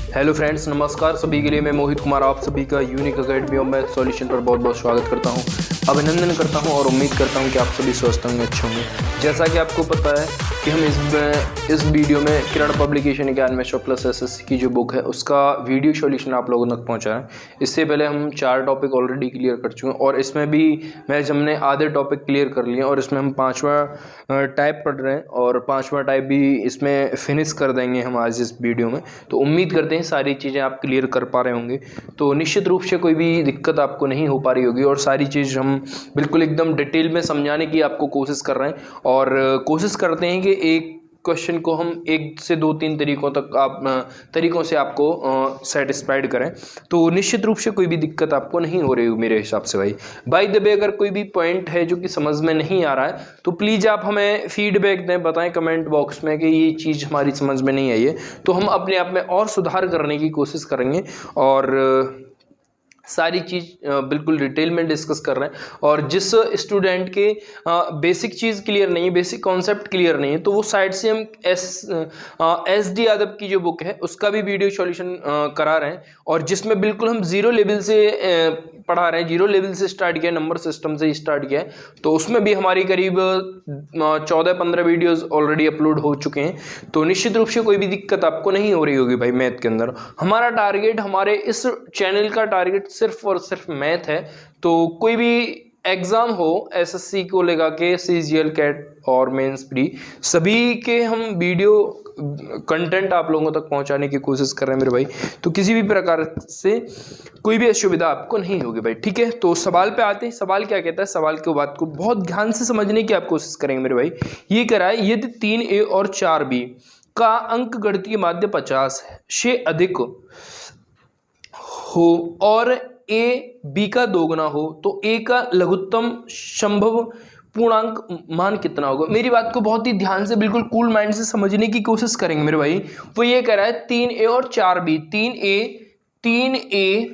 Hello friends, नमस्कार सभी के लिए। मैं मोहित कुमार आप सभी का unique academy of math solution पर बहुत बहुत स्वागत करता हूं, अभिनंदन करता हूं और उम्मीद करता हूं कि आप सभी स्वस्थ होंगे, अच्छे होंगे। जैसा कि आपको पता है कि हम इस वीडियो में किरण पब्लिकेशन ज्ञानमेश्वर प्लस एसएससी की जो बुक है उसका वीडियो सॉल्यूशन आप लोगों तक पहुँचा है। इससे पहले हम 4 टॉपिक ऑलरेडी क्लियर कर चुके हैं और इसमें भी मैच हमने आधे टॉपिक क्लियर कर लिए और इसमें हम 5वां टाइप पढ़ रहे हैं और 5वां टाइप भी इसमें फिनिश कर देंगे हम आज इस वीडियो में। तो उम्मीद करते हैं सारी चीज़ें आप क्लियर कर पा रहे होंगे, तो निश्चित रूप से कोई भी दिक्कत आपको नहीं हो पा रही होगी और सारी चीज़ हम बिल्कुल एकदम डिटेल में समझाने की आपको कोशिश कर रहे हैं और कोशिश करते हैं कि एक क्वेश्चन को हम 1 से 2-3 तरीकों से आपको सेटिस्फाइड करें। तो निश्चित रूप से कोई भी दिक्कत आपको नहीं हो रही हो मेरे हिसाब से। बाय द वे, अगर कोई भी पॉइंट है जो कि समझ में नहीं आ रहा है तो प्लीज़ आप हमें फीडबैक दें, बताएं कमेंट बॉक्स में कि ये चीज़ हमारी समझ में नहीं आई है, तो हम अपने आप में और सुधार करने की कोशिश करेंगे और सारी चीज़ बिल्कुल डिटेल में डिस्कस कर रहे हैं। और जिस स्टूडेंट के बेसिक चीज़ क्लियर नहीं है, बेसिक कॉन्सेप्ट क्लियर नहीं है, तो वो साइड से हम एस डी यादव की जो बुक है उसका भी वीडियो सॉल्यूशन करा रहे हैं और जिसमें बिल्कुल हम जीरो लेवल से पढ़ा रहे हैं, जीरो लेवल से स्टार्ट किया, नंबर सिस्टम से स्टार्ट किया है। तो उसमें भी हमारी करीब 14-15 वीडियोस ऑलरेडी अपलोड हो चुके हैं। तो निश्चित रूप से कोई भी दिक्कत आपको नहीं हो रही होगी भाई मैथ के अंदर। हमारा टारगेट, हमारे इस चैनल का टारगेट सिर्फ और सिर्फ मैथ है। तो कोई भी एग्जाम हो एसएससी को लेकर के, सीजीएल, कैट और मेंस प्री, सभी के हम वीडियो कंटेंट आप लोगों तक पहुंचाने की कोशिश कर रहे हैं मेरे भाई। तो किसी भी प्रकार से कोई भी असुविधा आपको नहीं होगी भाई, ठीक है। तो सवाल पे आते हैं। सवाल क्या कहता है, सवाल के बात को बहुत ध्यान से समझने की आप कोशिश करेंगे मेरे भाई। ये कह रहा है, यदि 3a और 4b का अंक गणितीय माध्य 50 से अधिक हो और a b का दोगुना हो तो a का लघुत्तम संभव पूर्णांक मान कितना होगा। मेरी बात को बहुत ही ध्यान से, बिल्कुल कूल माइंड से समझने की कोशिश करेंगे मेरे भाई। वो ये कह रहा है 3a और 4b, 3a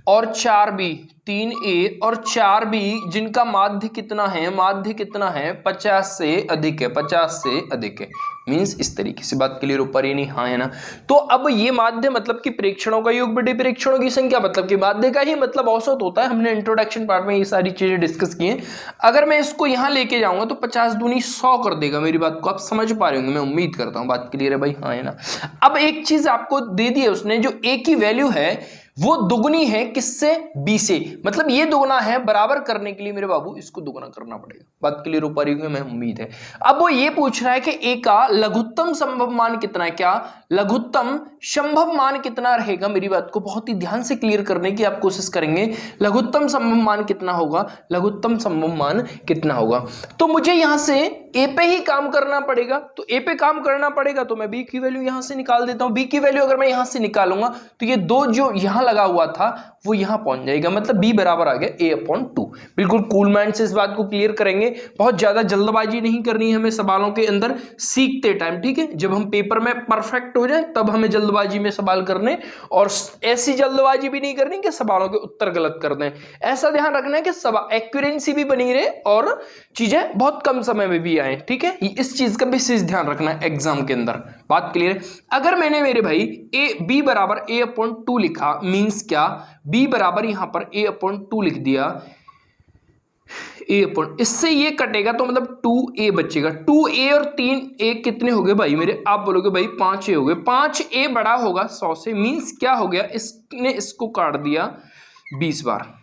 और 4b, 3a और 4b जिनका माध्य कितना है, माध्य कितना है, 50 से अधिक है, 50 से अधिक है। मीन्स इस तरीके से बात क्लियर ऊपर ही नहीं, हाँ है ना। तो अब ये माध्य मतलब कि प्रेक्षणों का योग बटे प्रेक्षणों की संख्या, मतलब कि माध्य का ही मतलब औसत होता है। हमने इंट्रोडक्शन पार्ट में ये सारी चीजें डिस्कस की हैं। अगर मैं इसको यहाँ लेके जाऊंगा तो 50 दूनी 100 कर देगा। मेरी बात को आप समझ पा रहे होंगे, मैं उम्मीद करता हूँ बात क्लियर है भाई, हाँ है ना। अब एक चीज आपको दे दी है उसने, जो a की वैल्यू है वो दुगनी है किससे, b से। मतलब ये दुगना है, बराबर करने के लिए मेरे बाबू इसको दुगना करना पड़ेगा। बात क्लियर हो पा रही है, मैं उम्मीद है। अब वो ये पूछ रहा है कि a का लघुत्तम संभव मान कितना है, क्या लघुत्तम संभव मान कितना रहेगा। मेरी बात को बहुत ही ध्यान से क्लियर करने की आप कोशिश करेंगे। लघुत्तम संभव मान कितना होगा, लघुत्तम संभव मान कितना होगा। तो मुझे यहां से a पे ही काम करना पड़ेगा। तो a पे काम करना पड़ेगा तो मैं b की वैल्यू यहां से निकाल देता हूं। b की वैल्यू अगर मैं यहां से निकालूंगा तो ये 2 जो यहां लगा हुआ था वो यहां पहुंच जाएगा, मतलब b बराबर आ गया a/2। बिल्कुल कूल माइंड से इस बात को क्लियर करेंगे। बहुत ज्यादा जल्दबाजी नहीं करनी है हमें सवालों के अंदर सीखते टाइम, ठीक है। जब हम पेपर में परफेक्ट हो जाए तब हमें जल्दबाजी में सवाल करने, और ऐसी जल्दबाजी भी नहीं करनी कि सवालों के उत्तर गलत कर दें। ऐसा ध्यान रखना है कि एक्यूरेंसी भी बनी रहे और चीजें बहुत कम समय में भी आए, ठीक है। इस चीज का विशेष ध्यान रखना है एग्जाम के अंदर। बात क्लियर है। अगर मैंने मेरे भाई b बराबर a/2 लिखा, मींस क्या, b बराबर यहां पर a/2 लिख दिया, इससे ये कटेगा तो मतलब 2a बचेगा। 2a और 3a कितने हो गए भाई मेरे, आप बोलोगे भाई 5a हो गए। 5a बड़ा होगा 100 से, मींस क्या हो गया, इसने इसको काट दिया 20 बार।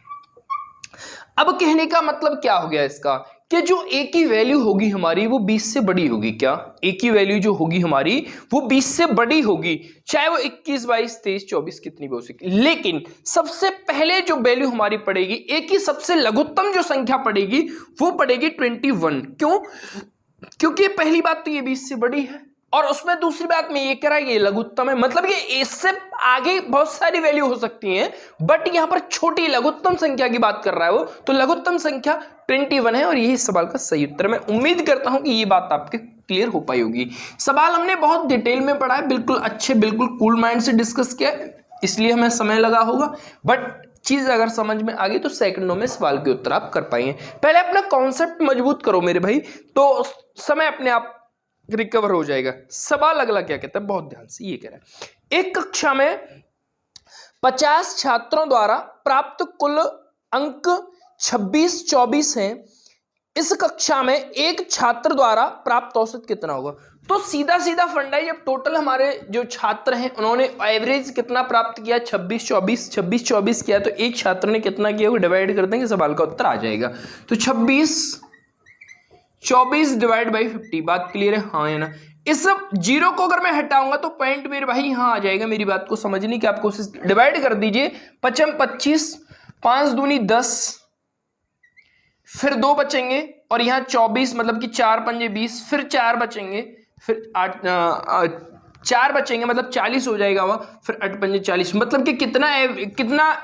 अब कहने का मतलब क्या हो गया इसका, कि जो a की वैल्यू होगी हमारी वो 20 से बड़ी होगी। क्या a की वैल्यू जो होगी हमारी वो 20 से बड़ी होगी, चाहे वो 21, 22, 23, 24 कितनी भी हो सके। लेकिन सबसे पहले जो वैल्यू हमारी पड़ेगी, a की सबसे लघुत्तम जो संख्या पड़ेगी वो पड़ेगी 21। क्यों, क्योंकि पहली बात तो ये 20 से बड़ी है और उसमें दूसरी बात में ये कह रहा है ये लघुत्तम है। मतलब ये इससे आगे बहुत सारी वैल्यू हो सकती हैं, बट यहां पर छोटी लघुत्तम संख्या की बात कर रहा है वो, तो लघुत्तम संख्या 21 है और यही सवाल का सही उत्तर। मैं उम्मीद करता हूं कि ये बात आपके क्लियर हो पाई होगी। सवाल हमने बहुत डिटेल में पढ़ा है, बिल्कुल अच्छे, बिल्कुल कूल माइंड से डिस्कस किया, इसलिए हमें समय लगा होगा, बट चीज अगर समझ में आ गई तो सेकंडों में सवाल के उत्तर आप कर पाएंगे। पहले अपना कॉन्सेप्ट मजबूत करो मेरे भाई, तो समय अपने आप रिकवर हो जाएगा। सवाल अगला क्या कहता है, बहुत ध्यान से, ये कह रहा है एक कक्षा में 50 छात्रों द्वारा प्राप्त कुल अंक 26-24 हैं। इस कक्षा में एक छात्र द्वारा प्राप्त औसत कितना होगा? तो सीधा सीधा फंडा है, जब टोटल हमारे जो छात्र हैं उन्होंने एवरेज कितना प्राप्त किया 26-24 किया, तो एक छात्र ने कितना किया वो डिवाइड कर देंगे, सवाल का उत्तर आ जाएगा। तो 26-24 डिवाइड बाई 50। बात क्लियर है? हाँ या ना? इस जीरो को अगर मैं हटाऊंगा तो पॉइंट मेरे भाई यहाँ आ जाएगा। मेरी बात को समझने की आप कोशिश, डिवाइड कर दीजिए। 25, 5 दूनी 10, फिर 2 बचेंगे और यहाँ 24, मतलब कि 4 पंजे 20, फिर 4 बचेंगे, फिर 4 बचेंगे, मतलब 40 हो जाएगा वह, फिर 8 पंजे 40, मतलब कि कितना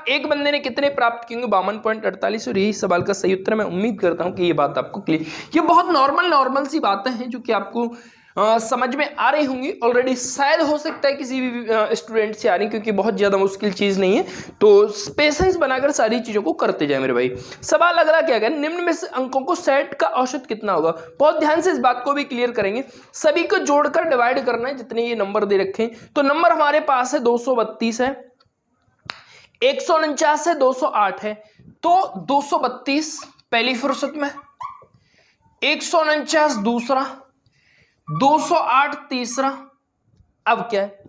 एक बंदे ने कितने प्राप्त किए? 52.48। और यही सवाल का सही उत्तर है। मैं उम्मीद करता हूं कि ये बात आपको क्लियर, ये बहुत नॉर्मल सी बातें हैं जो कि आपको समझ में आ रही होंगी ऑलरेडी। शायद हो सकता है किसी भी स्टूडेंट से आ रही, क्योंकि बहुत ज्यादा मुश्किल चीज नहीं है, तो पेशेंस बनाकर सारी चीजों को करते जाए मेरे भाई। सवाल अगला क्या है? निम्न में से अंकों को सेट का औसत कितना होगा? बहुत ध्यान से इस बात को भी क्लियर करेंगे। सभी को जोड़कर डिवाइड करना है, जितने ये नंबर दे रखे हैं। तो नंबर हमारे पास है 232 है, 149 है, 208 है। तो 232 पहली फुर्सत में, 149 दूसरा, 208 तीसरा, अब क्या है?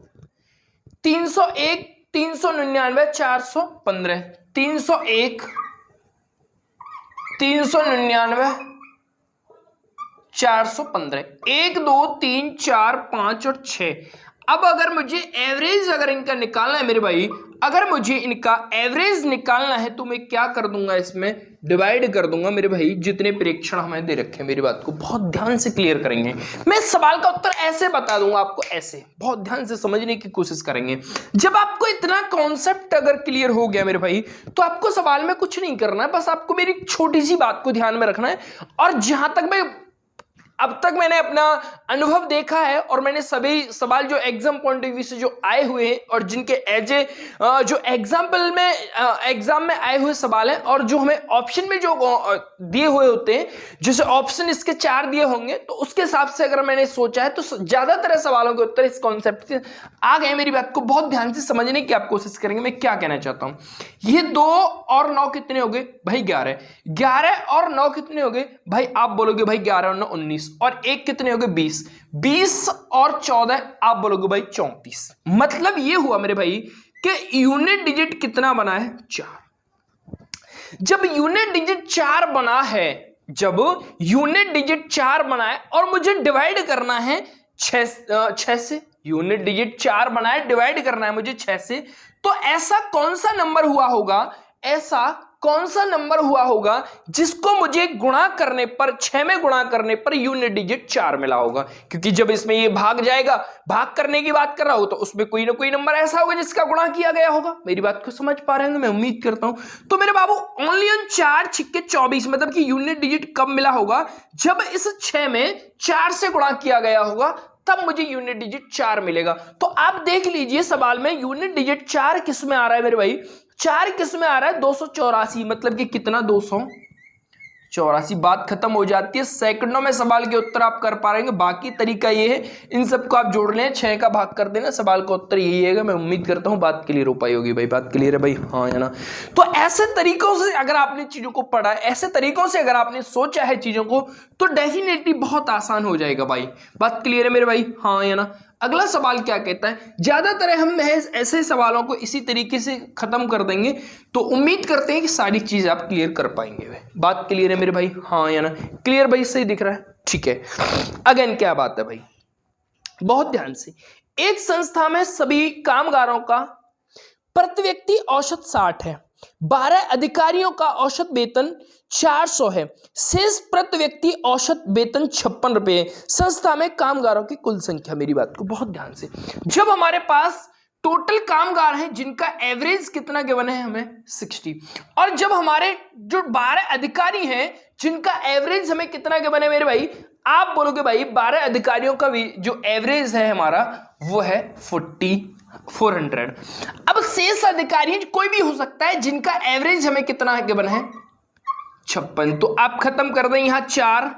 301, 399, 415, 301, 399, 415, 1 2 3 4 5 और 6। अब अगर मुझे एवरेज अगर इनका निकालना है मेरे भाई, अगर मुझे इनका एवरेज निकालना है तो मैं क्या कर दूंगा? इसमें डिवाइड कर दूंगा मेरे भाई, जितने प्रेक्षण हमें दे रखे हैं। मेरी बात को बहुत ध्यान से क्लियर करेंगे। मैं सवाल का उत्तर ऐसे बता दूंगा आपको, ऐसे बहुत ध्यान से समझने की कोशिश करेंगे। जब आपको इतना कॉन्सेप्ट अगर क्लियर हो गया मेरे भाई, तो आपको सवाल में कुछ नहीं करना है, बस आपको मेरी छोटी सी बात को ध्यान में रखना है। और जहां तक मैं अब तक मैंने अपना अनुभव देखा है, और मैंने सभी सवाल जो एग्जाम पॉइंट ऑफ व्यू से जो आए हुए हैं, और जिनके एज ए जो एग्जाम्पल में एग्जाम में आए हुए सवाल हैं, और जो हमें ऑप्शन में जो दिए हुए होते हैं, जैसे ऑप्शन इसके 4 दिए होंगे, तो उसके हिसाब से अगर मैंने सोचा है तो ज्यादातर सवालों के उत्तर इस कॉन्सेप्ट से आ गए। मेरी बात को बहुत ध्यान से समझने की आप कोशिश करेंगे। मैं क्या कहना चाहता हूं, ये 2 और 9 कितने हो गए भाई? 11। 11 और 9 कितने हो गए भाई? आप बोलोगे भाई 11 और 9 19, और 1 कितने हो गए? 20। 20 और 14 आप बोलोगे भाई 34। मतलब ये हुआ मेरे भाई कि यूनिट डिजिट कितना बना है? 4। जब यूनिट डिजिट 4 बना है, जब यूनिट डिजिट 4 बना है और मुझे डिवाइड करना है 6 से, यूनिट डिजिट 4 बना है, डिवाइड करना है मुझे 6 से, तो ऐसा कौन सा नंबर हुआ होगा, ऐसा कौन सा नंबर हुआ होगा जिसको मुझे गुणा करने पर, 6 में गुणा करने पर यूनिट डिजिट 4 मिला होगा? क्योंकि जब इसमें ये भाग जाएगा, भाग करने की बात कर रहा हूं, तो उसमें कोई ना कोई नंबर ऐसा होगा जिसका गुणा किया गया होगा। मेरी बात को समझ पा रहे हैं? मैं उम्मीद करता हूं। तो मेरे बाबू ओनली ऑन 4 छिक्के 24, मतलब कि यूनिट डिजिट कब मिला होगा? जब इस 6 में 4 से गुणा किया गया होगा, तब मुझे यूनिट डिजिट 4 मिलेगा। तो आप देख लीजिए सवाल में यूनिट डिजिट 4 किस में आ रहा है मेरे भाई? 4 किस में आ रहा है? 284, मतलब कि कितना? 284। बात खत्म हो जाती है। सेकंडों में सवाल के उत्तर आप कर पा रहे हैं। बाकी तरीका ये है, इन सबको आप जोड़ लें, 6 का भाग कर देना, सवाल का उत्तर यही है। मैं उम्मीद करता हूं बात क्लियर हो पाई होगी भाई। बात क्लियर है भाई? हाँ या ना? तो ऐसे तरीकों से अगर आपने चीजों को पढ़ा, ऐसे तरीकों से अगर आपने सोचा है चीजों को, तो डेफिनेटली बहुत आसान हो जाएगा भाई। बात क्लियर है मेरे भाई? हाँ या ना? अगला सवाल क्या कहता है? ज्यादातर हम ऐसे सवालों को इसी तरीके से खत्म कर देंगे, तो उम्मीद करते हैं कि सारी चीज आप क्लियर कर पाएंगे। बात क्लियर है मेरे भाई? हाँ या ना? क्लियर भाई? सही दिख रहा है? ठीक है। अगेन क्या बात है भाई, बहुत ध्यान से। एक संस्था में सभी कामगारों का प्रति व्यक्ति औसत 60 है, 12 अधिकारियों का औसत वेतन 400 है, शेष प्रति व्यक्ति औसत वेतन 56 रुपए। संस्था में कामगारों की कुल संख्या। मेरी बात को बहुत ध्यान से, जब हमारे पास टोटल कामगार हैं जिनका एवरेज कितना गिवन है हमें 60, और जब हमारे जो 12 अधिकारी हैं जिनका एवरेज हमें कितना गिवन है मेरे भाई, आप बोलोगे भाई 12 अधिकारियों का भी जो एवरेज है हमारा वो है 400। अब शेष अधिकारी कोई भी हो सकता है जिनका एवरेज हमें कितना गिवन है 56। तो आप खत्म कर दें, यहां 4,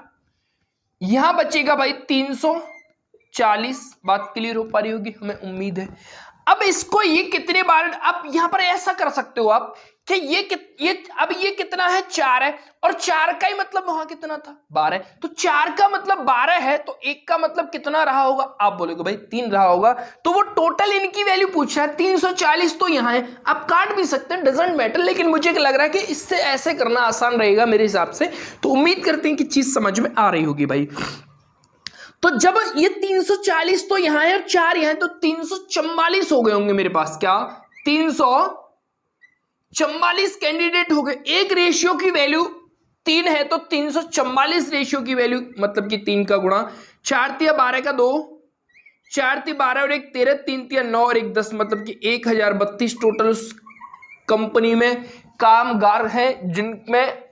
यहां बचेगा भाई 340। बात क्लियर हो पा रही होगी हमें उम्मीद है। अब इसको ये कितने बार, अब यहां पर ऐसा कर सकते हो आप कि ये अब ये कितना है 4 है, और 4 का ही मतलब वहां कितना था 12, तो 4 का मतलब 12 है, तो 1 का मतलब कितना रहा होगा, आप बोलोगे भाई 3 रहा होगा, तो वो टोटल इनकी वैल्यू पूछ रहा है 340, तो यहां है, आप काट भी सकते हैं, डजंट मैटर, लेकिन मुझे लग रहा है कि इससे ऐसे करना आसान रहेगा मेरे हिसाब से, तो उम्मीद करते हैं कि चीज समझ में आ रही होगी भाई। तो जब ये 340 तो यहां है और 4 यहां है, तो 344 हो गए होंगे मेरे पास, क्या 344 कैंडिडेट हो गए। एक रेशियो की वैल्यू 3 है तो 344 रेशियो की वैल्यू, मतलब कि 3 का गुणा, 4 तिया 12 का 2, 4 ती 12 और 1 13, 3 तिया 9 और 1 10, मतलब कि 1032 टोटल कंपनी में कामगार हैं, जिनमें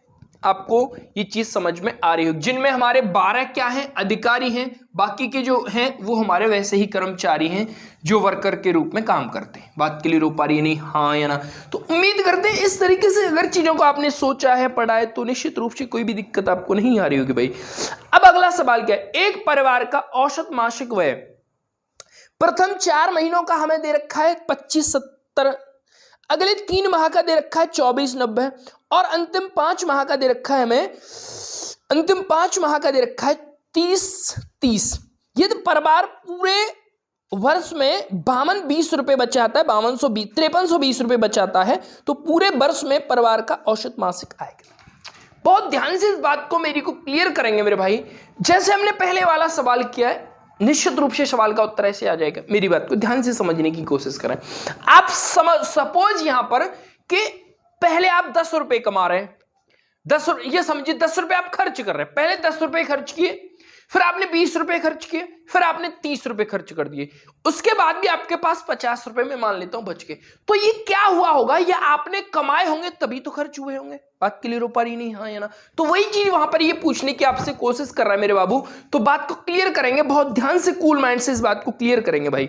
आपको ये चीज समझ में आ रही हो, जिनमें हमारे 12 क्या हैं, अधिकारी हैं, बाकी के जो हैं वो हमारे वैसे ही कर्मचारी हैं जो वर्कर के रूप में काम करते हैं। बात क्लियर हो पा रही है नहीं, हाँ या ना? तो उम्मीद करते हैं इस तरीके से अगर चीजों को आपने सोचा है, पढ़ा है, तो निश्चित रूप से कोई भी दिक्कत आपको नहीं आ रही होगी भाई। अब अगला सवाल क्या है, एक परिवार का औसत मासिक व्यय प्रथम 4 महीनों का हमें दे रखा है 2570, अगले 3 माह का दे रखा है 2490, और अंतिम 5 माह का दे रखा है हमें, अंतिम 5 माह का दे रखा है 3030। यदि परिवार पूरे वर्ष में 5220 रुपए बचाता है, 5320 रुपए बचाता है, तो पूरे वर्ष में परिवार का औसत मासिक आय कितना। बहुत ध्यान से इस बात को मेरी को क्लियर करेंगे मेरे भाई, जैसे हमने पहले वाला सवाल किया है, निश्चित रूप से सवाल का उत्तर ऐसे आ जाएगा। मेरी बात को ध्यान से समझने की कोशिश करें। आप सपोज यहां पर कि पहले आप 10 रुपए कमा रहे हैं, 10 ये समझिए 10 रुपए आप खर्च कर रहे हैं, पहले 10 रुपए खर्च किए, फिर आपने 20 रुपए खर्च किए, फिर आपने 30 रुपए खर्च कर दिए, उसके बाद भी आपके पास 50 रुपए में मान लेता हूं बच गए, तो ये क्या हुआ होगा, ये आपने कमाए होंगे तभी तो खर्च हुए होंगे। बात क्लियर हो पा रही नहीं, हाँ या ना? तो वही चीज वहां पर ये पूछने की आपसे कोशिश कर रहा है मेरे बाबू, तो बात को क्लियर करेंगे, बहुत ध्यान से कूल माइंड से इस बात को क्लियर करेंगे भाई।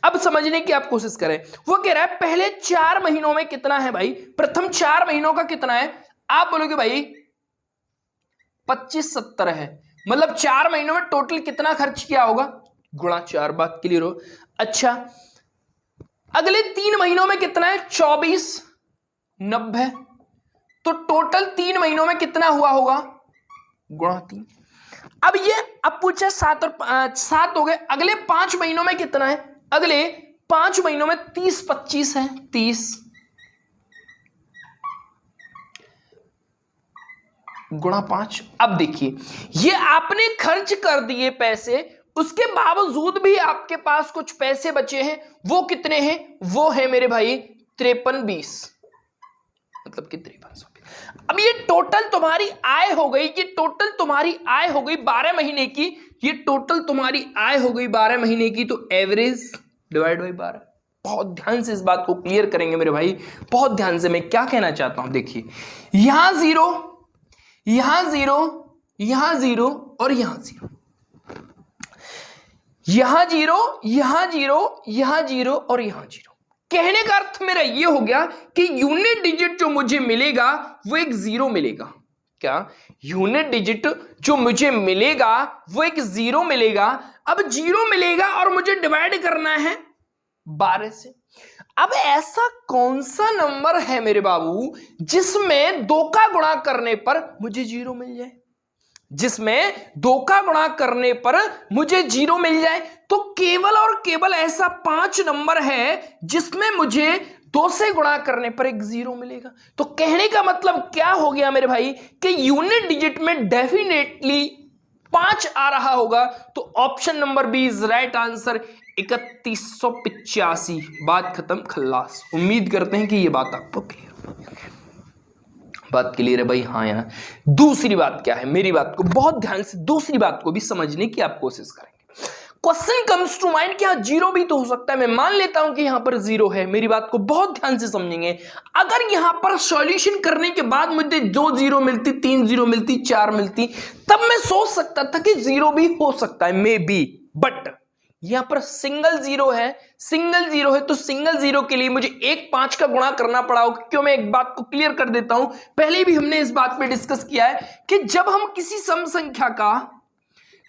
अब समझने की आप कोशिश करें, वो कह रहा है पहले 4 महीनों में कितना है भाई, प्रथम 4 महीनों का कितना है, आप बोलोगे भाई 2570 है, मतलब 4 महीनों में टोटल कितना खर्च किया होगा, गुणा 4। बात क्लियर हो? अच्छा, अगले 3 महीनों में कितना है, 2490, तो टोटल 3 महीनों में कितना हुआ होगा, गुणा 3। अब ये अब पूछा 7 और 7 हो गए, अगले 5 महीनों में कितना है, अगले 5 महीनों में 30-25 है, 30 गुणा 5। अब देखिए ये आपने खर्च कर दिए पैसे, उसके बावजूद भी आपके पास कुछ पैसे बचे हैं, वो कितने हैं, वो है मेरे भाई 5320, मतलब कि 5300। अब ये टोटल तुम्हारी आय हो गई, ये टोटल तुम्हारी आय हो गई 12 महीने की, ये टोटल तुम्हारी आय हो गई 12 महीने की, तो एवरेज डिवाइड बाई 12। बहुत ध्यान से इस बात को क्लियर करेंगे मेरे भाई, बहुत ध्यान से। मैं क्या कहना चाहता हूं, देखिए यहां 0, यहां 0, यहां 0 और यहां 0, यहां 0, यहां 0, यहां 0 और यहां 0। कहने का अर्थ मेरा यह हो गया कि यूनिट डिजिट जो मुझे मिलेगा वो एक 0 मिलेगा। क्या यूनिट डिजिट जो मुझे मिलेगा वो एक 0 मिलेगा। अब 0 मिलेगा और मुझे डिवाइड करना है 12 से। अब ऐसा कौन सा नंबर है मेरे बाबू जिसमें 2 का गुणा करने पर मुझे 0 मिल जाए, जिसमें 2 का गुणा करने पर मुझे 0 मिल जाए? तो केवल और केवल ऐसा 5 नंबर है जिसमें मुझे 2 से गुणा करने पर एक 0 मिलेगा। तो कहने का मतलब क्या हो गया मेरे भाई कि यूनिट डिजिट में डेफिनेटली 5 आ रहा होगा। तो option number B is right answer, 3185। बात खत्म, खल्लास। उम्मीद करते हैं कि ये बात आपको क्लियर, बात क्लियर है भाई, हाँ या ना? दूसरी बात क्या है, मेरी बात को बहुत ध्यान से दूसरी बात को भी समझने की आप कोशिश करेंगे। क्वेश्चन कम्स टू माइंड कि 0 भी तो हो सकता है। मैं मान लेता हूं कि यहां पर 0 है, मेरी बात को बहुत ध्यान से समझेंगे। अगर यहां पर सॉल्यूशन करने के बाद मुझे 2 0 मिलती, 3 0 मिलती, 4 मिलती, तब मैं सोच सकता था कि 0 भी हो सकता है, मे बी। बट यहां पर सिंगल 0 है, सिंगल 0 है, तो सिंगल 0 के लिए मुझे 1 5 का गुणा करना पड़ा होगा। क्यों? मैं एक बात को क्लियर कर देता हूं, पहले भी हमने इस बात पे डिस्कस किया है कि जब हम किसी सम संख्या का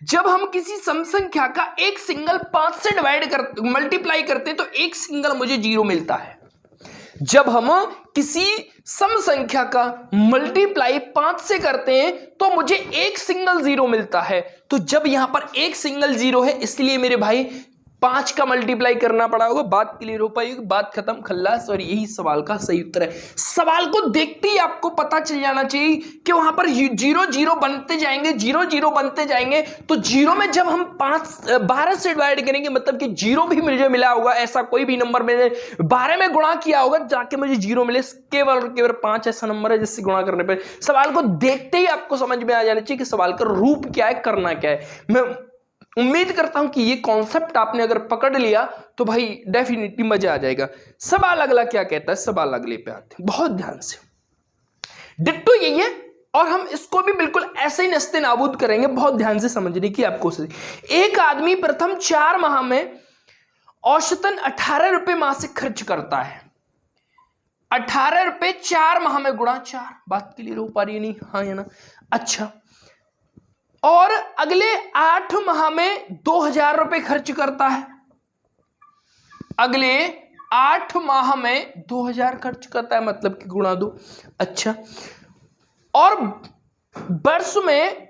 जब हम किसी सम संख्या का एक सिंगल 5 से मल्टीप्लाई करते हैं तो एक सिंगल मुझे 0 मिलता है। जब हम किसी सम संख्या का मल्टीप्लाई 5 से करते हैं तो मुझे एक सिंगल 0 मिलता है। तो जब यहां पर एक सिंगल 0 है इसलिए मेरे भाई 5 का मल्टीप्लाई करना पड़ा होगा। बात क्लियर हो पाई, बात खत्म, खल्लास। और यही सवाल का सही उत्तर है। सवाल को देखते ही आपको पता चल जाना चाहिए कि वहां पर 0 0 बनते जाएंगे, 0 0 बनते जाएंगे। तो 0 में जब हम 12 से डिवाइड करेंगे मतलब कि 0 भी मुझे मिला होगा। ऐसा कोई भी नंबर मैंने 12 में गुणा किया होगा जाके मुझे 0 मिले। केवल 5 ऐसा नंबर है जिससे गुणा करने पर सवाल को देखते ही आपको समझ में आ जाना चाहिए कि सवाल का रूप क्या है, करना क्या है। मैं उम्मीद करता हूं कि ये कॉन्सेप्ट आपने अगर पकड़ लिया तो भाई डेफिनेटली मजा आ जाएगा। सवाल अगला क्या कहता है, सवाल अगले पे आते हैं, बहुत ध्यान से। डिट्टो यही है और हम इसको भी बिल्कुल ऐसे ही नस्ते नाबूद करेंगे। बहुत ध्यान से समझने की आपको कोशिश। एक आदमी प्रथम 4 माह में औसतन 18 रुपए मासिक खर्च करता है। 18 रुपए 4 माह में गुणा 4। बात क्लियर हो पा रही है नहीं? हाँ या ना? अच्छा, और अगले 8 माह में 2000 रुपए खर्च करता है। अगले 8 माह में 2000 खर्च करता है मतलब कि गुणा 2। अच्छा, और वर्ष में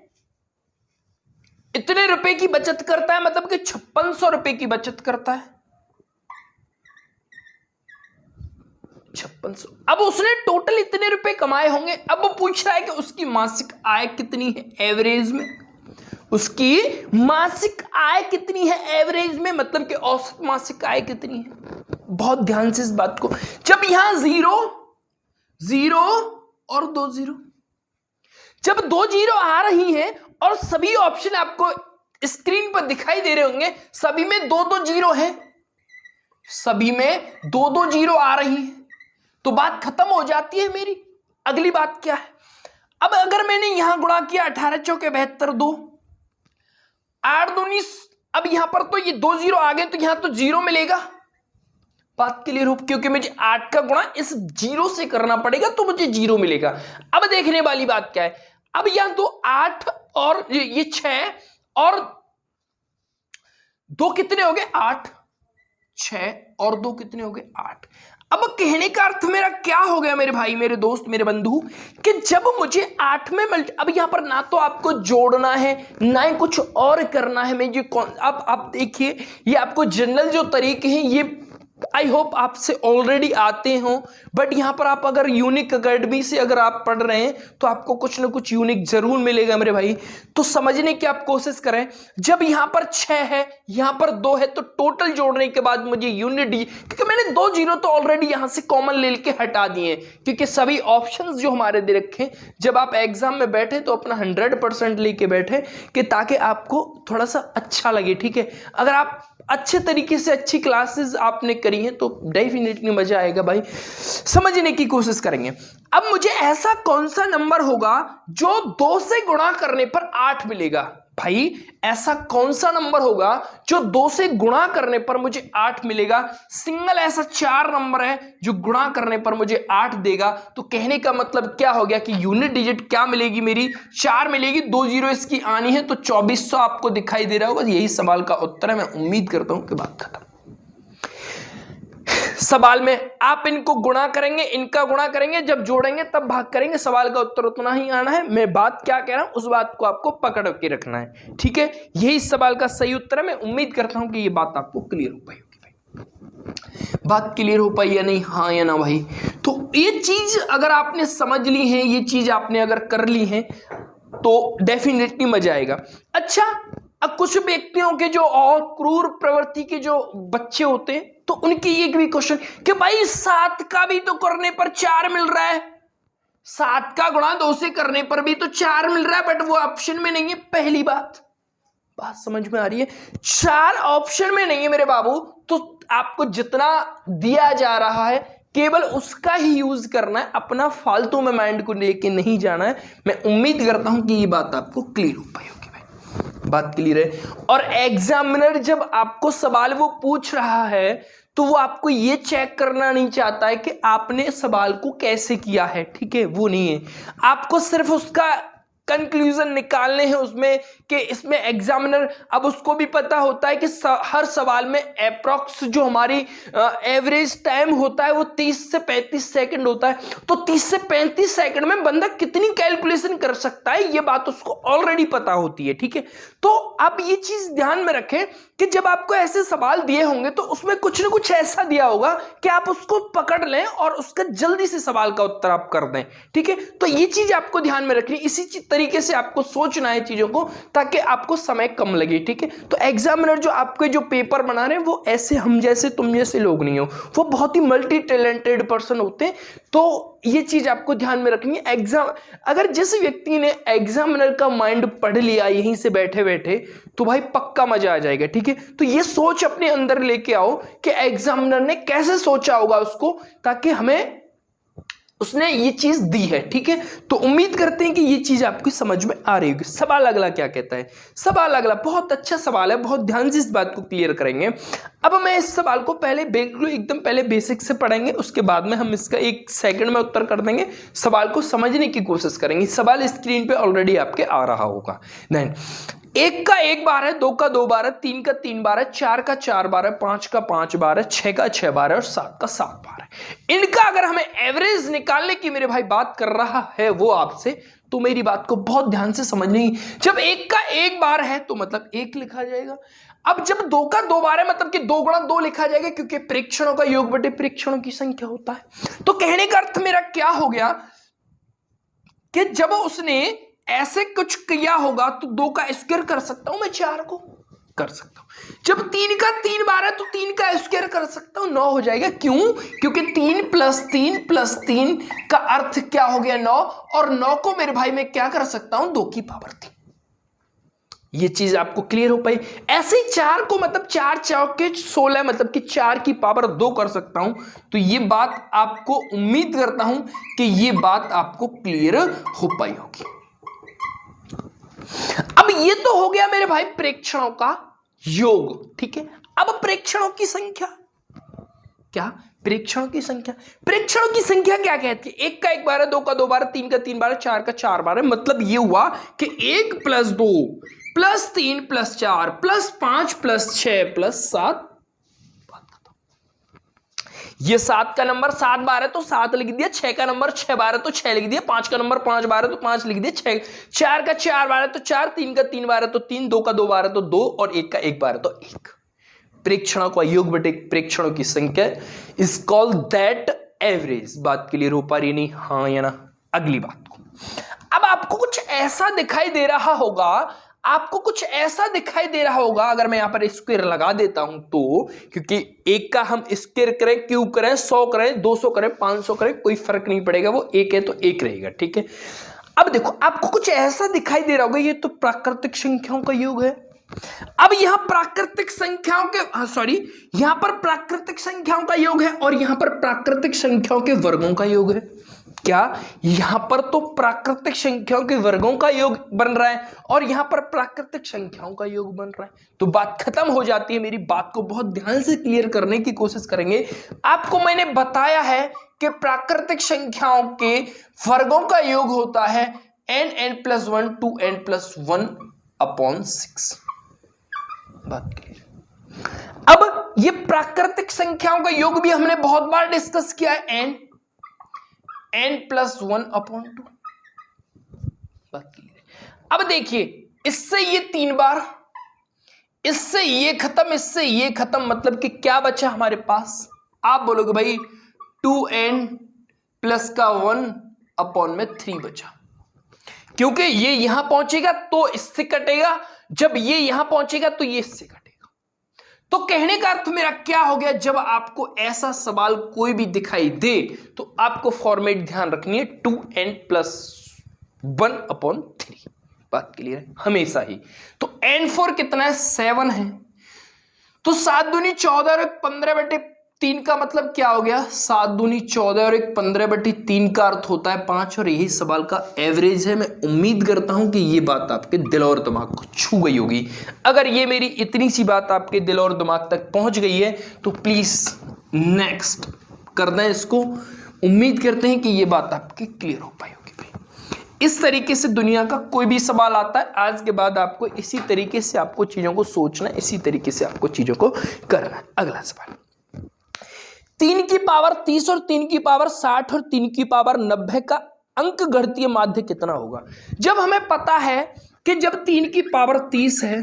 इतने रुपए की बचत करता है मतलब कि 5600 रुपए की बचत करता है। 5600। अब उसने टोटल इतने रुपए कमाए होंगे। अब वो पूछ रहा है कि उसकी मासिक आय कितनी है एवरेज में। उसकी मासिक आय कितनी है एवरेज में, मतलब कि औसत मासिक आय कितनी है। बहुत ध्यान से इस बात को, जब यहां 0 0 और 2 0, जब 2 0 आ रही हैं और सभी ऑप्शन आपको स्क्रीन पर दिखाई दे रहे होंगे, सभी में 2 2 0 है, सभी में 2 2 0 आ रही है, तो बात खत्म हो जाती है मेरी। अगली बात क्या है, अब अगर मैंने यहां गुणा किया 18 चौके 72 2 8 दूनी, अब यहां पर तो ये 2 0 आ गए तो यहां तो 0 मिलेगा। बात क्लियर हो, क्योंकि मुझे 8 का गुणा इस 0 से करना पड़ेगा तो मुझे 0 मिलेगा। अब देखने वाली बात क्या है, अब यहां तो 8 और ये 6 और 2 कितने हो गए 8, 6 और 2 कितने हो गए 8। अब कहने का अर्थ मेरा क्या हो गया मेरे भाई, मेरे दोस्त, मेरे बंधु, कि जब मुझे 8 में अब यहां पर ना तो आपको जोड़ना है ना ही कुछ और करना है। मैं ये अब आप देखिए, ये आपको जनरल जो तरीके हैं ये आई होप आपसे ऑलरेडी आते हो, बट यहां पर आप अगर यूनिक अकेडमी से अगर आप पढ़ रहे हैं तो आपको कुछ ना कुछ यूनिक जरूर मिलेगा मेरे भाई। तो समझने की आप कोशिश करें, जब यहां पर 6 है यहां पर 2 है तो टोटल जोड़ने के बाद मुझे यूनिट, क्योंकि मैंने 2 0 तो ऑलरेडी यहां से कॉमन ले के हटा दिए, क्योंकि सभी ऑप्शंस जो हमारे दे रखे, जब आप एग्जाम में बैठे तो अपना 100% लेके बैठे कि ताकि आपको थोड़ा सा अच्छा लगे। ठीक है, अगर आप अच्छे तरीके से अच्छी क्लासेस आपने करी हैं तो डेफिनेटली मजा आएगा भाई। समझने की कोशिश करेंगे। अब मुझे ऐसा कौन सा नंबर होगा जो 2 से गुणा करने पर 8 मिलेगा। भाई ऐसा कौन सा नंबर होगा जो 2 से गुणा करने पर मुझे 8 मिलेगा। सिंगल ऐसा 4 नंबर है जो गुणा करने पर मुझे 8 देगा। तो कहने का मतलब क्या हो गया कि यूनिट डिजिट क्या मिलेगी मेरी, 4 मिलेगी। 2 0 इसकी आनी है तो 2400 आपको दिखाई दे रहा होगा। यही सवाल का उत्तर है। मैं उम्मीद करता हूं कि बात खत्म। सवाल में आप इनको गुणा करेंगे, इनका गुणा करेंगे, जब जोड़ेंगे तब भाग करेंगे। सवाल का उत्तर उतना ही आना है। मैं बात क्या कह रहा हूं उस बात को आपको पकड़ के रखना है। ठीक है, यही सवाल का सही उत्तर है। मैं उम्मीद करता हूं कि ये बात आपको क्लियर हो पाई होगी भाई। बात क्लियर हो पाई या नहीं? हाँ या ना भाई? तो ये चीज अगर आपने समझ ली है, ये चीज आपने अगर कर ली है तो डेफिनेटली मजा आएगा। अच्छा, अब कुछ व्यक्तियों के जो और क्रूर प्रवृत्ति के जो बच्चे होते हैं तो उनकी एक भी क्वेश्चन कि भाई 7 का भी तो करने पर 4 मिल रहा है, 7 का गुणा 2 से करने पर भी तो 4 मिल रहा है, बट वो ऑप्शन में नहीं है। पहली बात समझ में आ रही है? 4 ऑप्शन में नहीं है मेरे बाबू, तो आपको जितना दिया जा रहा है केवल उसका ही यूज करना है, अपना फालतू में माइंड को लेके नहीं जाना है। मैं उम्मीद करता हूं कि ये बात आपको क्लियर हो पाई होगी भाई। बात क्लियर है? और एग्जामिनर जब आपको सवाल वो पूछ रहा है तो वो आपको ये चेक करना नहीं चाहता है कि आपने सवाल को कैसे किया है। ठीक है, वो नहीं है, आपको सिर्फ उसका कंक्लूजन निकालने हैं उसमें कि इसमें एग्जामिनर अब उसको भी पता होता है कि हर सवाल में अप्रॉक्स जो हमारी एवरेज टाइम होता है वो 30 से 35 सेकंड होता है। तो 30 से 35 सेकंड में बंदा कितनी कैलकुलेशन कर सकता है ये बात उसको ऑलरेडी पता होती है, ठीक है। तो अब ये चीज ध्यान में रखें कि जब आपको ऐसे सवाल दिए होंगे तो उसमें कुछ ना कुछ ऐसा दिया होगा कि आप उसको पकड़ लें और उसका जल्दी से सवाल का उत्तर आप कर दें, ठीक है। तो ये चीज आपको ध्यान में रखनी, इसी तरीके से आपको सोचना है चीजों को ताकि आपको समय कम लगे, ठीक है। तो एग्जामिनर जो आपके जो पेपर बना रहे हैं वो ऐसे हम जैसे तुम जैसे लोग नहीं हो, वो बहुत ही मल्टी टैलेंटेड पर्सन होते हैं। तो ये चीज आपको ध्यान में रखनी है। एग्जाम अगर जिस व्यक्ति ने एग्जामिनर का माइंड पढ़ लिया यहीं से बैठे बैठे तो भाई पक्का मजा आ जाएगा, ठीक है। तो ये सोच अपने अंदर लेके आओ कि एग्जामिनर ने कैसे सोचा होगा उसको, ताकि हमें उसने ये चीज दी है, ठीक है। तो उम्मीद करते हैं कि ये चीज आपकी समझ में आ रही होगी। सवाल अगला क्या कहता है? सवाल अगला बहुत अच्छा सवाल है, बहुत ध्यान से इस बात को क्लियर करेंगे। अब मैं इस सवाल को पहले एकदम पहले बेसिक से पढ़ेंगे, उसके बाद में हम इसका 1 सेकंड में उत्तर कर देंगे। सवाल को समझने की कोशिश करेंगे। सवाल स्क्रीन पे ऑलरेडी आपके आ रहा होगा। देन 1 का 1 बार है, 2 का 2 बार है, 3 का 3 बार है, 4 का 4 बार है, 5 का 5 बार है, 6 का 6 बार है और 7 का 7 बार है। इनका अगर हमें एवरेज निकालने की मेरे भाई बात कर रहा है वो आपसे, तो मेरी बात को बहुत ध्यान से समझनी। जब 1 का 1 बार है तो मतलब 1 लिखा जाएगा। अब जब 2 का 2 बार है मतलब कि 2 गुणा 2 लिखा जाएगा, क्योंकि प्रेक्षणों का योग बटे प्रेक्षणों की संख्या होता है। तो कहने का अर्थ मेरा क्या हो गया कि जब उसने ऐसे कुछ किया होगा तो 2 का स्क्वायर कर सकता हूं मैं, 4 को कर सकता हूं। जब 3 का 3 बार है तो 3 का स्क्वायर कर सकता हूं, 9 हो जाएगा। क्यों? क्योंकि 3 + 3 का अर्थ क्या हो गया? 9। और 9 को मेरे भाई मैं क्या कर सकता हूं? 2 की पावर 3। ये चीज आपको क्लियर हो पाई? ऐसे ही 4 को मतलब 4 चौके 16 मतलब कि 4 की पावर 2 कर सकता हूं। तो ये बात आपको उम्मीद करता हूं कि ये बात आपको क्लियर हो पाई होगी। अब ये तो हो गया मेरे भाई प्रेक्षणों का योग, ठीक है। अब प्रेक्षणों की संख्या क्या? प्रेक्षणों की संख्या, प्रेक्षणों की संख्या क्या कहती है? 1 का 1 बार है, 2 का 2 बार है, 3 का 3 बार है, 4 का 4 बार है। मतलब ये हुआ कि 1 + 2 + 3 + 4 + 5 + 6 + 7। ये 7 का नंबर 7 बार है तो 7 लिख दिया, 6 का नंबर 6 बार है तो 6 लिख दिया, 5 का नंबर 5 बार है तो 5 लिख दिया, 6, 4 का 4 बार है तो 4, 3 का 3 बार है तो 3, 2 का 2 बार है तो 2 और 1 का 1 बार है तो 1। प्रेक्षणों का योग बटे प्रेक्षणों की संख्या इज कॉल्ड दैट एवरेज। बात क्लियर हो पा रही नहीं? हाँ या ना? अगली बात को, अब आपको कुछ ऐसा दिखाई दे रहा होगा, आपको कुछ ऐसा दिखाई दे रहा होगा, अगर मैं यहां पर स्क्वायर लगा देता हूं तो, क्योंकि 1 का हम स्क्वायर करें, क्यूब करें, 100 करें, 200 करें, 500 करें, कोई फर्क नहीं पड़ेगा, वो 1 है तो 1 रहेगा, ठीक है। अब देखो आपको कुछ ऐसा दिखाई दे रहा होगा, ये तो प्राकृतिक संख्याओं का योग है। अब यहां प्राकृतिक संख्याओं के यहां पर प्राकृतिक संख्याओं का योग है और यहां पर प्राकृतिक संख्याओं के वर्गों का योग है। क्या? यहां पर तो प्राकृतिक संख्याओं के वर्गों का योग बन रहा है और यहां पर प्राकृतिक संख्याओं का योग बन रहा है। तो बात खत्म हो जाती है। मेरी बात को बहुत ध्यान से क्लियर करने की कोशिश करेंगे। आपको मैंने बताया है कि प्राकृतिक संख्याओं के वर्गों का योग होता है n+1 to n+1/6। बात क्लियर? अब ये प्राकृतिक संख्याओं का योग भी हमने बहुत बार डिस्कस किया है, n+1/2। बात क्लियर? अब देखिए इससे ये 3 बार, इससे ये खत्म, इससे ये खत्म, मतलब कि क्या बचा हमारे पास? आप बोलोगे भाई 2n प्लस का 1/3 बचा, क्योंकि ये यहां पहुंचेगा तो इससे कटेगा, जब ये यहां पहुंचेगा तो ये इससे कटेगा। तो कहने का अर्थ मेरा क्या हो गया? जब आपको ऐसा सवाल कोई भी दिखाई दे तो आपको फॉर्मेट ध्यान रखनी है 2n+1/3। बात क्लियर है? हमेशा ही। तो n4 कितना है? 7 है। तो 7 दूनी 14 और 15/3 का मतलब क्या हो गया? 7 दूनी 14 और 15/3 का अर्थ होता है 5 और यही सवाल का एवरेज है। मैं उम्मीद करता हूं कि ये बात आपके दिल और दिमाग को छू गई होगी। अगर ये मेरी इतनी सी बात आपके दिल और दिमाग तक पहुंच गई है तो प्लीज नेक्स्ट कर दें इसको। उम्मीद करते हैं कि ये बात आपकी क्लियर हो पाई होगी। भाई इस तरीके से दुनिया का कोई भी सवाल आता है, आज के बाद आपको इसी तरीके से आपको चीजों को सोचना है, इसी तरीके से आपको चीजों को करना है। अगला सवाल, 3 की पावर 30 और 3 की पावर 60 और 3 की पावर 90 का अंक गणितीय माध्य कितना होगा। जब हमें पता है कि जब 3 की पावर 30 है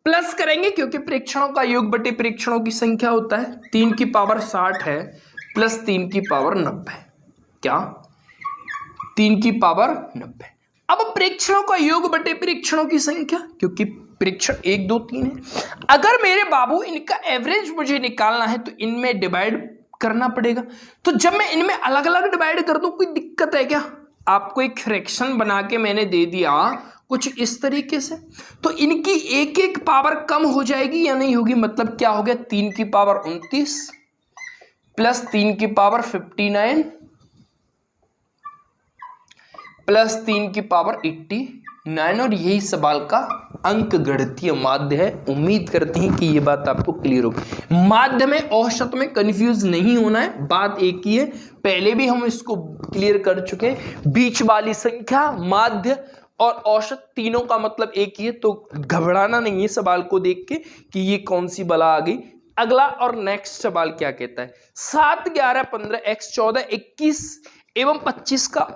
प्लस करेंगे, क्योंकि परीक्षणों का योग बटे परीक्षणों की संख्या होता है, 3 की पावर 60 है प्लस 3 की पावर 90, क्या 3 की पावर 90। अब परीक्षणों का योग बटे परीक्षणों की संख्या, क्योंकि परीक्षण 1 2 3 है। अगर मेरे बाबू इनका एवरेज मुझे निकालना है तो इनमें डिवाइड करना पड़ेगा। तो जब मैं इनमें अलग अलग डिवाइड कर दूं, कोई दिक्कत है क्या? आपको एक फ्रैक्शन बना के मैंने दे दिया कुछ इस तरीके से, तो इनकी एक एक पावर कम हो जाएगी या नहीं होगी। मतलब क्या हो गया, 3 की पावर 29 प्लस 3 की पावर 59 प्लस 3 की पावर 89, और यही सवाल का अंक गणितीय माध्य है। उम्मीद करते हैं कि ये बात आपको क्लियर होगी। माध्य में औसत में कंफ्यूज नहीं होना है, बात एक ही है, पहले भी हम इसको क्लियर कर चुके हैं। बीच वाली संख्या, माध्य और औसत तीनों का मतलब एक ही है, तो घबराना नहीं है सवाल को देख के कि ये कौन सी बला आ गई। अगला और नेक्स्ट सवाल क्या कहता है, 7 11 15 x 14 21 एवं 25 का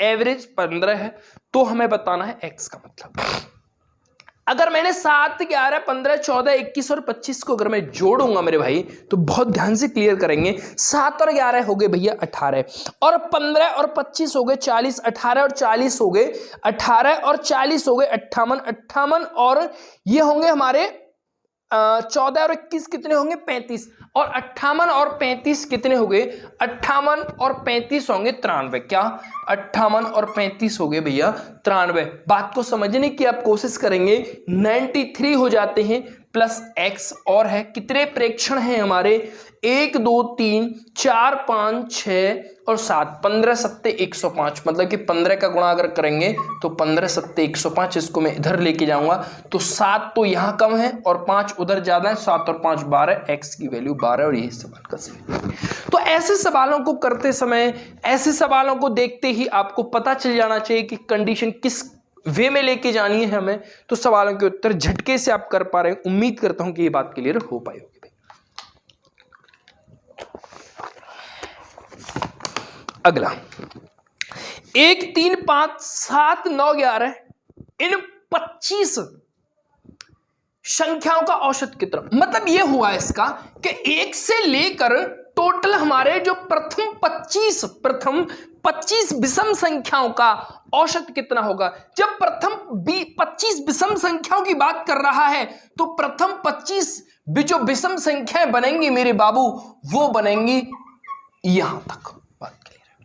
एवरेज 15 है, तो हमें बताना है x का मतलब। अगर मैंने 7 11 15 14 21 और 25 को अगर मैं जोड़ूंगा मेरे भाई, तो बहुत ध्यान से क्लियर करेंगे। 7 और 11 हो गए भैया 18, और 15 और 25 हो गए 40, 18 और 40 हो गए 18 और 40 हो गए 58, 58 और ये होंगे हमारे 14 और 21 कितने होंगे 35, और 58 और 35 कितने हो गए 58 और 35 होंगे 93। क्या 58 और 35 हो गए भैया 93। बात को समझने की आप कोशिश करेंगे, 93 हो जाते हैं प्लस x, और है कितने प्रेक्षण हैं हमारे 1 2 3 4 5 6 और 7, 15 7 105। मतलब कि 15 का गुणा अगर करेंगे तो 15 7 105, इसको मैं इधर लेके जाऊंगा तो 7 तो यहां कम है और 5 उधर ज्यादा है, 7 और 5 12, x की वैल्यू 12, और यही सवाल का सही। तो ऐसे सवालों को करते समय, ऐसे सवालों को देखते ही आपको पता चल जाना चाहिए कि कंडीशन किस वे में लेके जानी है हमें, तो सवालों के उत्तर झटके से आप कर पा रहे हैं। उम्मीद करता हूं कि ये बात क्लियर हो पाई होगी। अगला 1 3 5 7 9 11 इन 25 संख्याओं का औसत कितना। मतलब ये हुआ इसका कि 1 से लेकर टोटल हमारे जो प्रथम 25 विषम संख्याओं का औसत कितना होगा। जब प्रथम 25 विषम संख्याओं की बात कर रहा है तो प्रथम 25 जो विषम संख्याएं बनेंगी मेरे बाबू, वो बनेंगी यहां तक। बात क्लियर है।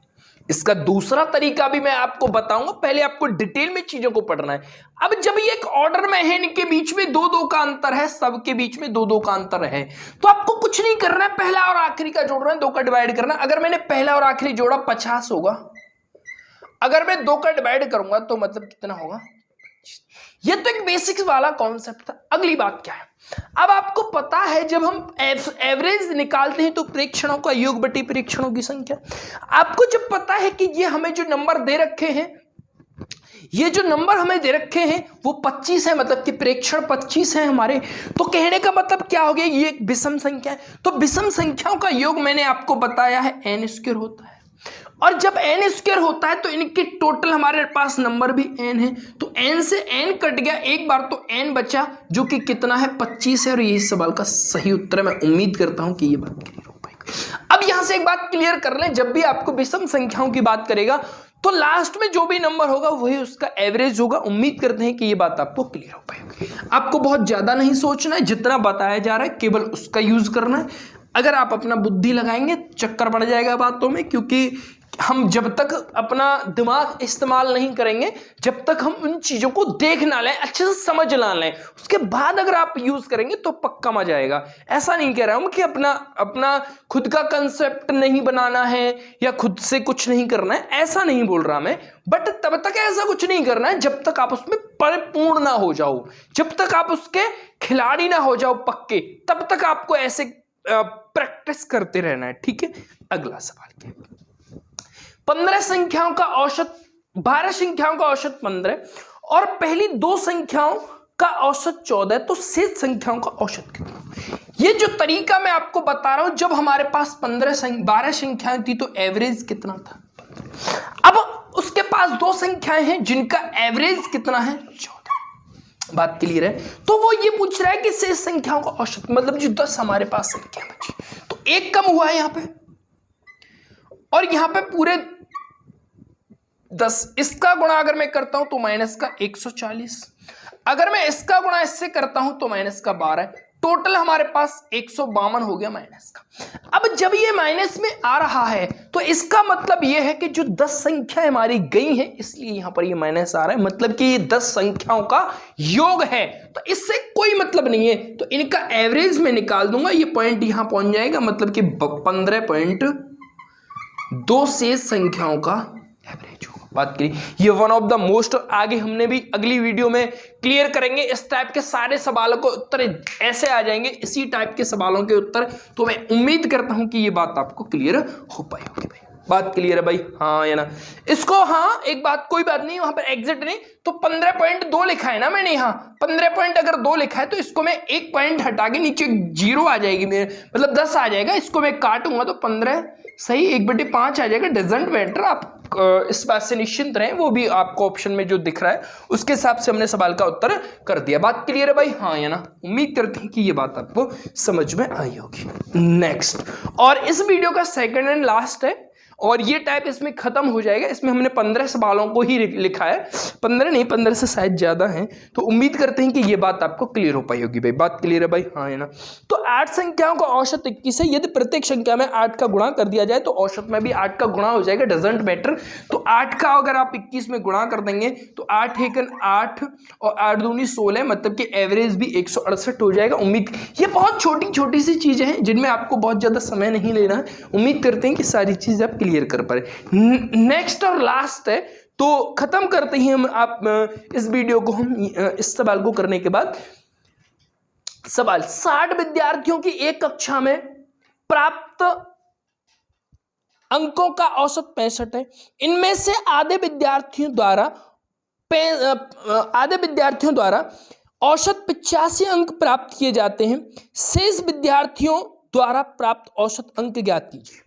इसका दूसरा तरीका भी मैं आपको बताऊंगा, पहले आपको डिटेल में चीजों को पढ़ना है। अब जब ये एक ऑर्डर में है, इनके बीच में 2 2 का अंतर है, सबके बीच में 2 2 का अंतर है, तो आपको कुछ नहीं करना है, पहला और आखिरी का जोड़ रहे हैं, 2 का डिवाइड करना। अगर मैंने पहला और आखिरी जोड़ा 50 होगा, अगर मैं 2 का डिवाइड करूंगा तो मतलब कितना होगा। ये तो एक बेसिक्स वाला कॉन्सेप्ट था। अगली बात क्या है, अब आपको पता है जब हम एवरेज निकालते हैं तो प्रेक्षणों का योग बटे प्रेक्षणों की संख्या। आपको जब पता है कि ये हमें जो नंबर दे रखे हैं, ये जो नंबर हमें दे रखे हैं वो 25 है, मतलब कि प्रेक्षण 25 है हमारे, तो कहने का मतलब क्या हो गया, ये एक विषम संख्या है। तो विषम संख्याओं का योग मैंने आपको बताया है n² होता है, और जब n² होता है तो इनके टोटल हमारे पास नंबर भी n है, तो n से n कट गया एक बार तो n बचा, जो कि कितना है 25 है, और यही सवाल का सही उत्तर है। मैं उम्मीद करता हूं कि ये बात क्लियर हो पाएगी। अब यहां से एक बात क्लियर कर लें, जब भी आपको विषम संख्याओं की बात करेगा तो लास्ट में जो भी नंबर होगा वही उसका एवरेज होगा। उम्मीद करते हैं कि ये बात आपको क्लियर हो पाएगी। आपको बहुत ज्यादा नहीं सोचना है, जितना बताया जा रहा है केवल उसका यूज करना है। अगर आप अपना बुद्धि लगाएंगे चक्कर पड़ जाएगा बातों में, क्योंकि हम जब तक अपना दिमाग इस्तेमाल नहीं करेंगे, जब तक हम उन चीजों को देख ना लें, अच्छे से समझ ना लें, उसके बाद अगर आप यूज करेंगे तो पक्का मजा आएगा। ऐसा नहीं कह रहा हूं कि अपना खुद का कंसेप्ट नहीं बनाना है या खुद से कुछ नहीं करना है, ऐसा नहीं बोल रहा मैं, बट तब तक ऐसा कुछ नहीं करना है जब तक आप उसमें परिपूर्ण ना हो जाओ, जब तक आप उसके खिलाड़ी ना हो जाओ पक्के, तब तक आपको ऐसे प्रैक्टिस करते रहना है। ठीक है, अगला सवाल क्या है, 15 संख्याओं का औसत 12 संख्याओं का औसत 15 और पहली 2 संख्याओं का औसत 14, तो शेष संख्याओं का औसत कितना? ये जो तरीका मैं आपको बता रहा हूं, जब हमारे पास 12 संख्याएं थी तो एवरेज कितना था? अब उसके पास 2 संख्याएं हैं जिनका एवरेज कितना है? 14। बात क्लियर है? तो वो ये पूछ रहा है कि शेष संख्याओं का औसत, मतलब जो 10 हमारे पास संख्या बची, तो एक कम हुआ है यहां पे और यहां पे पूरे 10। इसका गुणा अगर मैं करता हूं तो माइनस का 140, अगर मैं इसका गुणा इससे करता हूं तो माइनस का 12, टोटल हमारे पास 152 हो गया माइनस का। अब जब ये माइनस में आ रहा है तो इसका मतलब ये है कि जो 10 संख्या हमारी गई है, इसलिए यहां पर ये माइनस आ रहा है, मतलब कि ये 10 संख्याओं का योग है, तो इससे कोई मतलब नहीं है, तो इनका एवरेज में निकाल दूंगा, ये पॉइंट यहां पहुंच जाएगा, मतलब कि 15.2 शेष संख्याओं का एवरेज होगा। बात करिए, ये वन ऑफ द मोस्ट, आगे हमने भी अगली वीडियो में क्लियर करेंगे, इस टाइप के सारे सवालों को उत्तर ऐसे आ जाएंगे, इसी टाइप के सवालों के उत्तर। तो मैं उम्मीद करता हूं कि ये बात आपको क्लियर हो पाई होगी भाई। बात क्लियर है भाई? हाँ या ना? इसको हाँ, एक बात, कोई बात नहीं, वहां पर एग्जैक्ट नहीं, तो 15.2 लिखा है ना मैंने, यहाँ 15 पॉइंट अगर 2 लिखा है तो इसको मैं 1 पॉइंट हटा के नीचे 0 आ जाएगी मेरे, मतलब 10 आ जाएगा, इसको मैं काटूंगा तो 15 सही 1/5 आ जाएगा। डजंट मैटर, आप इस बात से निश्चिंत रहें, वो भी आपको ऑप्शन में जो दिख रहा है उसके हिसाब से हमने सवाल का उत्तर कर दिया। बात क्लियर है भाई? हाँ या ना? उम्मीद करते हैं कि ये बात आपको समझ में आई होगी। नेक्स्ट, और इस वीडियो का सेकंड एंड लास्ट है और ये टाइप इसमें खत्म हो जाएगा। इसमें हमने 15 सवालों को ही लिखा है, 15 नहीं, 15 से शायद ज्यादा है, तो उम्मीद करते हैं कि ये बात आपको क्लियर हो पाई होगी भाई। बात क्लियर है भाई? हाँ है ना? तो 8 संख्याओं का औसत 21 है, यदि प्रत्येक संख्या में 8 का गुणा कर दिया जाए तो औसत में भी 8 का गुणा हो जाएगा, डजंट मैटर। तो 8 का अगर आप 21 में गुणा कर देंगे तो 8 एकन 8 और 8 दूनी 16, मतलब कि एवरेज भी 168 हो जाएगा। उम्मीद, ये बहुत छोटी छोटी सी चीजें हैं जिनमें आपको बहुत ज्यादा समय नहीं लेना है, उम्मीद करते हैं कि सारी चीजें आप क्लियर कर पाए। नेक्स्ट और लास्ट है, तो खत्म करते ही हम आप इस वीडियो को, हम इस सवाल को करने के बाद सवाल 60 विद्यार्थियों की एक कक्षा में प्राप्त अंकों का औसत 65 है। इनमें से आधे विद्यार्थियों द्वारा औसत 85 अंक प्राप्त किए जाते हैं। शेष विद्यार्थियों द्वारा प्राप्त औसत अंक ज्ञात कीजिए।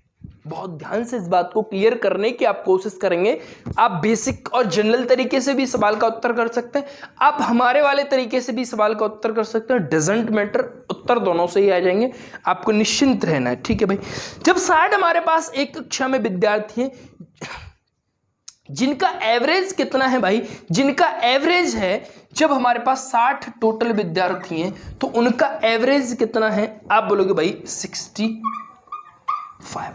बहुत ध्यान से इस बात को क्लियर करने की आप कोशिश करेंगे। आप बेसिक और जनरल तरीके से भी सवाल का उत्तर कर सकते हैं, आप हमारे वाले तरीके से भी सवाल का उत्तर कर सकते हैं, डजंट मैटर, उत्तर दोनों से ही आ जाएंगे, आपको निश्चिंत रहना है। ठीक है भाई? जब 60 हमारे पास एक कक्षा में विद्यार्थी हैं, जिनका एवरेज कितना है भाई? जिनका एवरेज है, जब हमारे पास 60 टोटल विद्यार्थी हैं तो उनका एवरेज कितना है? आप बोलोगे भाई 65।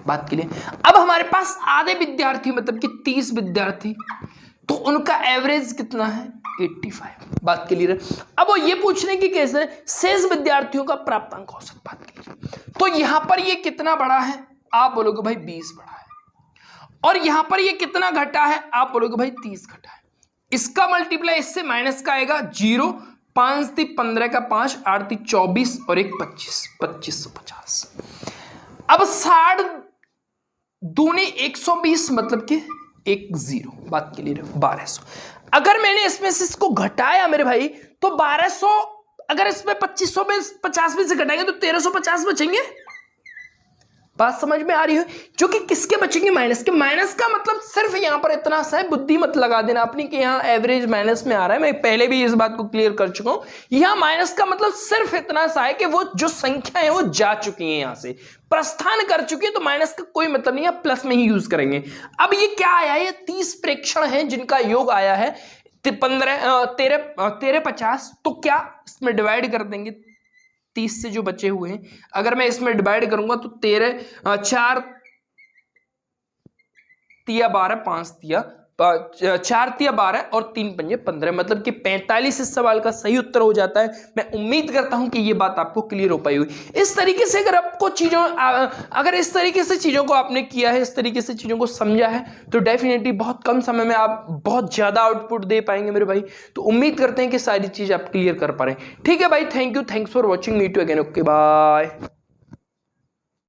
बात के लिए, अब हमारे पास आधे विद्यार्थी मतलब कि 30 विद्यार्थी, तो उनका एवरेज कितना है? 85। बात के लिए, अब वो ये पूछने की केस है शेष विद्यार्थियों का प्राप्तांक औसत। बात के लिए, तो यहां पर ये कितना बड़ा है? आप बोलोगे भाई 20 बड़ा है, और यहां पर ये कितना घटा है? आप बोलोगे भाई 30 घटा है। इसका मल्टीप्लाई इससे माइनस का आएगा 0, 5 × 3 = 15 का 5, 8 × 3 = 24 और 1 25, 2550। अब 60 दूनी 120, मतलब कि 10। बात के लिए 1200। अगर मैंने इसमें से इसको घटाया मेरे भाई तो 1200, अगर इसमें 2500 में 50 में से घटाएंगे तो 1350 बचेंगे। बात समझ में आ रही है? जो कि किसके बचेंगे? माइनस के। माइनस का मतलब सिर्फ यहां पर इतना सा है, बुद्धि मत लगा देना अपनी कि यहां एवरेज माइनस में आ रहा है, मैं पहले भी इस बात को क्लियर कर चुका हूं। यहां माइनस का मतलब सिर्फ इतना सा है कि वो जो संख्या है वो जा चुकी है, यहां से प्रस्थान कर चुकी है, तो माइनस का कोई मतलब नहीं है, प्लस में ही यूज करेंगे। अब ये क्या आया? ये 30 प्रेक्षण है जिनका योग आया है 13 50, तो क्या इसमें डिवाइड कर देंगे 30 से जो बचे हुए हैं, अगर मैं इसमें डिवाइड करूंगा तो 13 4 × 12 5 × 4 × 12 और 3 × 5 15, मतलब कि 45 इस सवाल का सही उत्तर हो जाता है। मैं उम्मीद करता हूं कि ये बात आपको क्लियर हो पाई होगी। इस तरीके से अगर आपको अगर इस तरीके से चीजों को आपने किया है, इस तरीके से चीजों को समझा है, तो डेफिनेटली बहुत कम समय में आप बहुत ज्यादा आउटपुट दे पाएंगे मेरे भाई। तो उम्मीद करते हैं कि सारी चीज आप क्लियर कर पा रहे हैं। ठीक है भाई, thank you, thanks for watching, meet you again, okay bye.